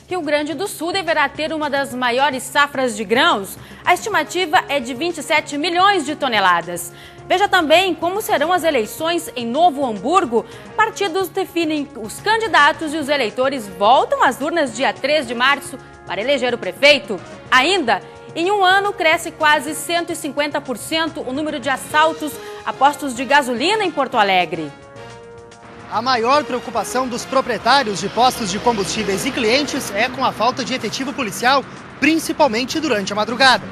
Rio Grande do Sul deverá ter uma das maiores safras de grãos. A estimativa é de 27 milhões de toneladas. Veja também como serão as eleições em Novo Hamburgo. Partidos definem os candidatos e os eleitores voltam às urnas dia 3 de março para eleger o prefeito. Ainda, em um ano, cresce quase 150% o número de assaltos a postos de gasolina em Porto Alegre. A maior preocupação dos proprietários de postos de combustíveis e clientes é com a falta de efetivo policial, principalmente durante a madrugada.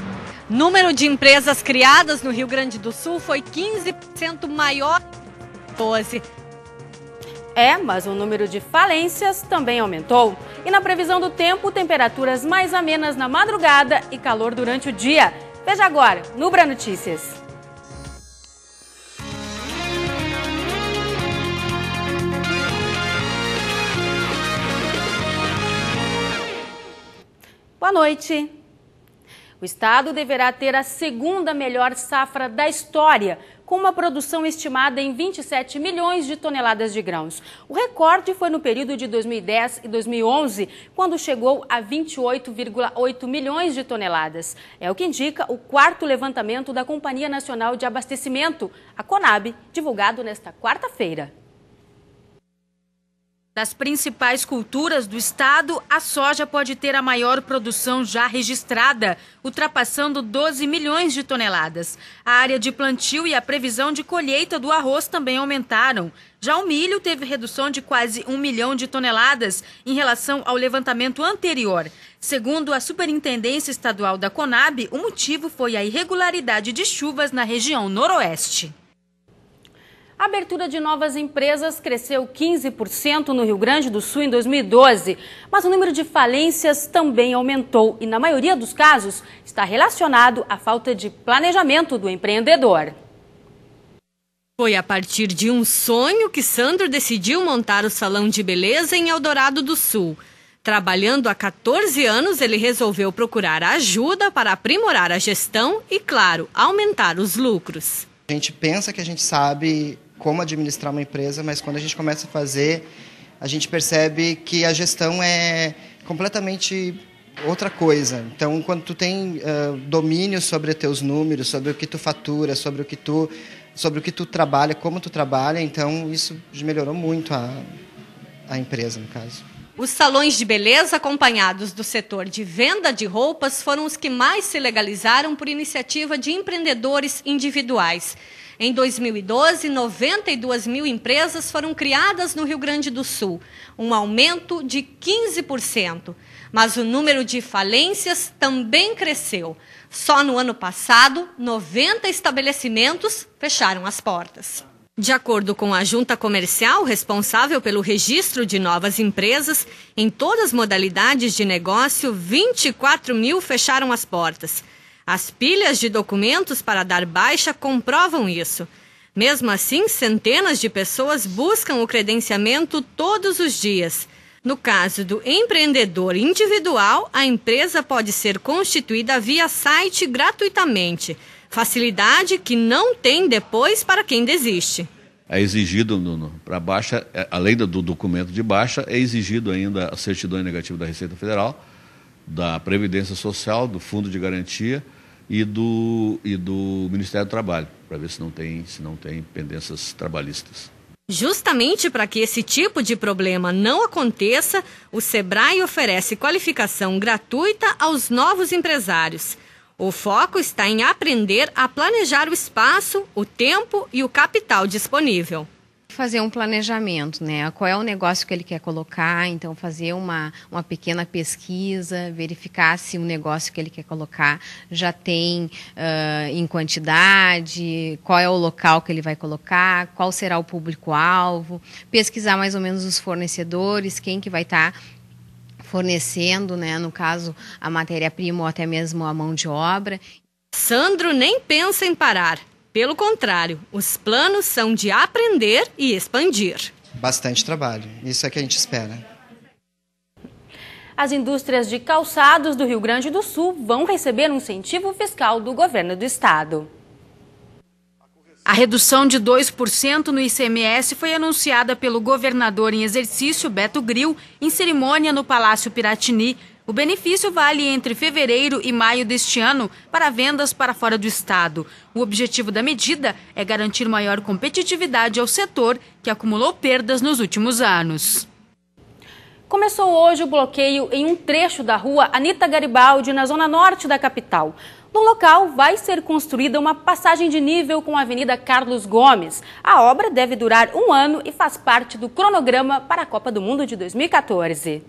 Número de empresas criadas no Rio Grande do Sul foi 15% maior que 12. Mas o número de falências também aumentou. E na previsão do tempo, temperaturas mais amenas na madrugada e calor durante o dia. Veja agora, no Ubra Notícias. Boa noite. O estado deverá ter a segunda melhor safra da história, com uma produção estimada em 27 milhões de toneladas de grãos. O recorde foi no período de 2010 e 2011, quando chegou a 28,8 milhões de toneladas. É o que indica o quarto levantamento da Companhia Nacional de Abastecimento, a CONAB, divulgado nesta quarta-feira. Das principais culturas do estado, a soja pode ter a maior produção já registrada, ultrapassando 12 milhões de toneladas. A área de plantio e a previsão de colheita do arroz também aumentaram. Já o milho teve redução de quase 1 milhão de toneladas em relação ao levantamento anterior. Segundo a Superintendência Estadual da CONAB, o motivo foi a irregularidade de chuvas na região noroeste. A abertura de novas empresas cresceu 15% no Rio Grande do Sul em 2012, mas o número de falências também aumentou e, na maioria dos casos, está relacionado à falta de planejamento do empreendedor. Foi a partir de um sonho que Sandro decidiu montar o salão de beleza em Eldorado do Sul. Trabalhando há 14 anos, ele resolveu procurar ajuda para aprimorar a gestão e, claro, aumentar os lucros. A gente pensa que a gente sabe como administrar uma empresa, mas quando a gente começa a fazer, a gente percebe que a gestão é completamente outra coisa. Então, quando tu tem domínio sobre os teus números, sobre o que tu fatura, sobre o que tu trabalha, como tu trabalha, então isso melhorou muito a empresa, no caso. Os salões de beleza acompanhados do setor de venda de roupas foram os que mais se legalizaram por iniciativa de empreendedores individuais. Em 2012, 92 mil empresas foram criadas no Rio Grande do Sul, um aumento de 15%. Mas o número de falências também cresceu. Só no ano passado, 90 estabelecimentos fecharam as portas. De acordo com a Junta Comercial, responsável pelo registro de novas empresas, em todas as modalidades de negócio, 24 mil fecharam as portas. As pilhas de documentos para dar baixa comprovam isso. Mesmo assim, centenas de pessoas buscam o credenciamento todos os dias. No caso do empreendedor individual, a empresa pode ser constituída via site gratuitamente. Facilidade que não tem depois para quem desiste. É exigido, para baixa, além do documento de baixa, é exigido ainda a certidão negativa da Receita Federal, da Previdência Social, do Fundo de Garantia e do Ministério do Trabalho, para ver se não tem pendências trabalhistas. Justamente para que esse tipo de problema não aconteça, o Sebrae oferece qualificação gratuita aos novos empresários. O foco está em aprender a planejar o espaço, o tempo e o capital disponível. Fazer um planejamento, né? Qual é o negócio que ele quer colocar, então fazer uma pequena pesquisa, verificar se o negócio que ele quer colocar já tem em quantidade, qual é o local que ele vai colocar, qual será o público-alvo, pesquisar mais ou menos os fornecedores, quem que vai estar fornecendo, né, no caso, a matéria-prima ou até mesmo a mão de obra. Sandro nem pensa em parar. Pelo contrário, os planos são de aprender e expandir. Bastante trabalho, isso é que a gente espera. As indústrias de calçados do Rio Grande do Sul vão receber um incentivo fiscal do governo do estado. A redução de 2% no ICMS foi anunciada pelo governador em exercício, Beto Grill, em cerimônia no Palácio Piratini. O benefício vale entre fevereiro e maio deste ano para vendas para fora do estado. O objetivo da medida é garantir maior competitividade ao setor, que acumulou perdas nos últimos anos. Começou hoje o bloqueio em um trecho da rua Anita Garibaldi, na zona norte da capital. No local vai ser construída uma passagem de nível com a Avenida Carlos Gomes. A obra deve durar 1 ano e faz parte do cronograma para a Copa do Mundo de 2014.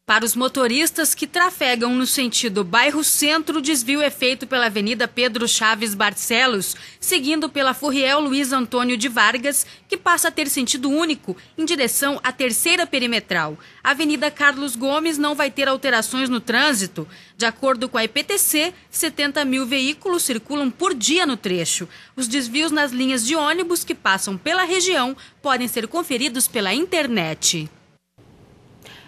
Para os motoristas que trafegam no sentido bairro-centro, o desvio é feito pela Avenida Pedro Chaves Barcelos, seguindo pela Furriel Luiz Antônio de Vargas, que passa a ter sentido único em direção à terceira perimetral. A Avenida Carlos Gomes não vai ter alterações no trânsito. De acordo com a EPTC, 70 mil veículos circulam por dia no trecho. Os desvios nas linhas de ônibus que passam pela região podem ser conferidos pela internet.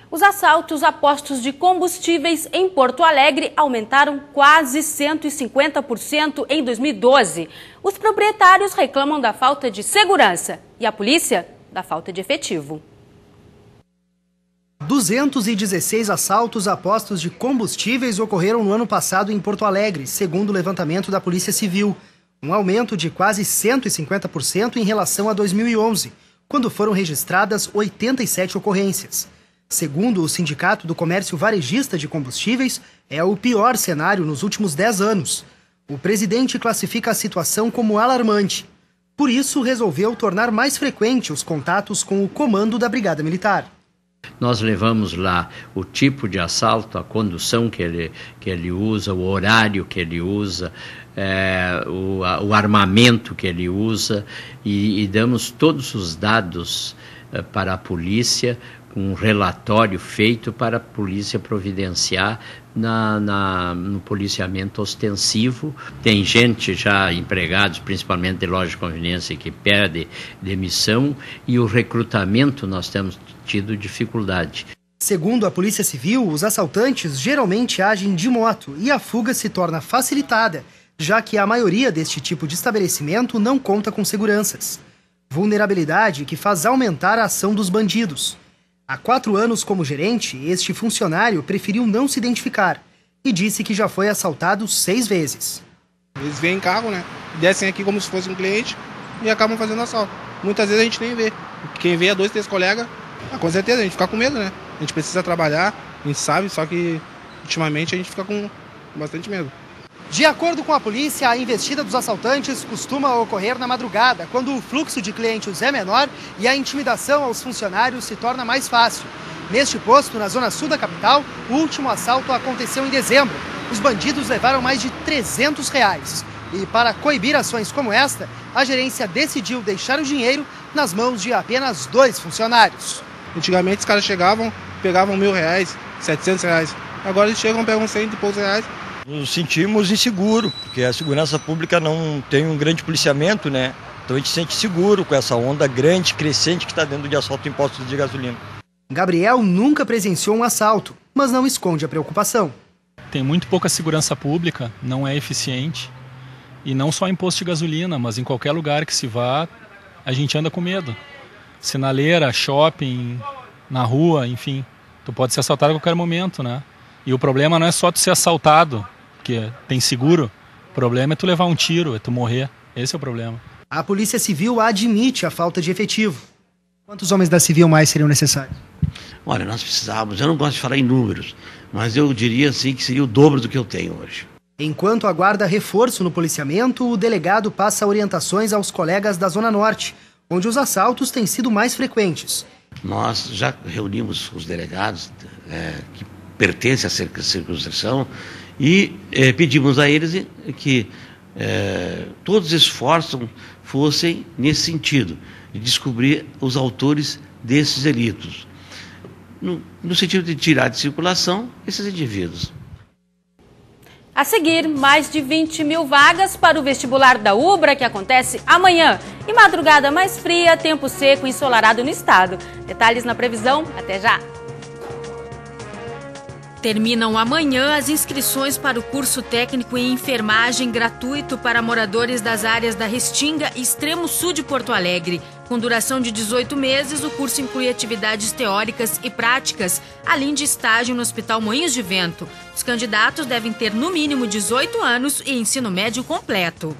Os assaltos a postos de combustíveis em Porto Alegre aumentaram quase 150% em 2012. Os proprietários reclamam da falta de segurança e a polícia da falta de efetivo. 216 assaltos a postos de combustíveis ocorreram no ano passado em Porto Alegre, segundo o levantamento da Polícia Civil. Um aumento de quase 150% em relação a 2011, quando foram registradas 87 ocorrências. Segundo o Sindicato do Comércio Varejista de Combustíveis, é o pior cenário nos últimos 10 anos. O presidente classifica a situação como alarmante. Por isso, resolveu tornar mais frequente os contatos com o comando da Brigada Militar. Nós levamos lá o tipo de assalto, a condução que ele usa, o horário que ele usa, o armamento que ele usa e damos todos os dados para a polícia, um relatório feito para a polícia providenciar no policiamento ostensivo. Tem gente já, empregados, principalmente de loja de conveniência, que perde demissão e o recrutamento nós temos tido dificuldade. Segundo a Polícia Civil, os assaltantes geralmente agem de moto e a fuga se torna facilitada, já que a maioria deste tipo de estabelecimento não conta com seguranças. Vulnerabilidade que faz aumentar a ação dos bandidos. Há 4 anos como gerente, este funcionário preferiu não se identificar e disse que já foi assaltado 6 vezes. Eles vêm em carro, né? Descem aqui como se fosse um cliente e acabam fazendo assalto. Muitas vezes a gente nem vê. Quem vê é 2, 3 colegas. Com certeza a gente fica com medo, né? A gente precisa trabalhar, a gente sabe, só que ultimamente a gente fica com bastante medo. De acordo com a polícia, a investida dos assaltantes costuma ocorrer na madrugada, quando o fluxo de clientes é menor e a intimidação aos funcionários se torna mais fácil. Neste posto, na zona sul da capital, o último assalto aconteceu em dezembro. Os bandidos levaram mais de R$300. E para coibir ações como esta, a gerência decidiu deixar o dinheiro nas mãos de apenas 2 funcionários. Antigamente os caras chegavam, pegavam R$1.000, R$700. Agora eles chegam, pegam 100 e poucos reais. Nos sentimos inseguros, porque a segurança pública não tem um grande policiamento, né? Então a gente se sente seguro com essa onda grande, crescente que está dentro de assalto em postos de gasolina. Gabriel nunca presenciou um assalto, mas não esconde a preocupação. Tem muito pouca segurança pública, não é eficiente. E não só em posto de gasolina, mas em qualquer lugar que se vá, a gente anda com medo. Sinaleira, shopping, na rua, enfim. Tu pode ser assaltado a qualquer momento, né? E o problema não é só tu ser assaltado, porque tem seguro. O problema é tu levar um tiro, é tu morrer. Esse é o problema. A Polícia Civil admite a falta de efetivo. Quantos homens da Civil mais seriam necessários? Olha, nós precisávamos, eu não gosto de falar em números, mas eu diria assim que seria o dobro do que eu tenho hoje. Enquanto aguarda reforço no policiamento, o delegado passa orientações aos colegas da Zona Norte, onde os assaltos têm sido mais frequentes. Nós já reunimos os delegados que pertencem à circunscrição e pedimos a eles que todos os esforços fossem nesse sentido, de descobrir os autores desses delitos, no sentido de tirar de circulação esses indivíduos. A seguir, mais de 20 mil vagas para o vestibular da UBRA, que acontece amanhã. E madrugada mais fria, tempo seco e ensolarado no estado. Detalhes na previsão, até já! Terminam amanhã as inscrições para o curso técnico em enfermagem gratuito para moradores das áreas da Restinga e extremo sul de Porto Alegre. Com duração de 18 meses, o curso inclui atividades teóricas e práticas, além de estágio no Hospital Moinhos de Vento. Os candidatos devem ter no mínimo 18 anos e ensino médio completo.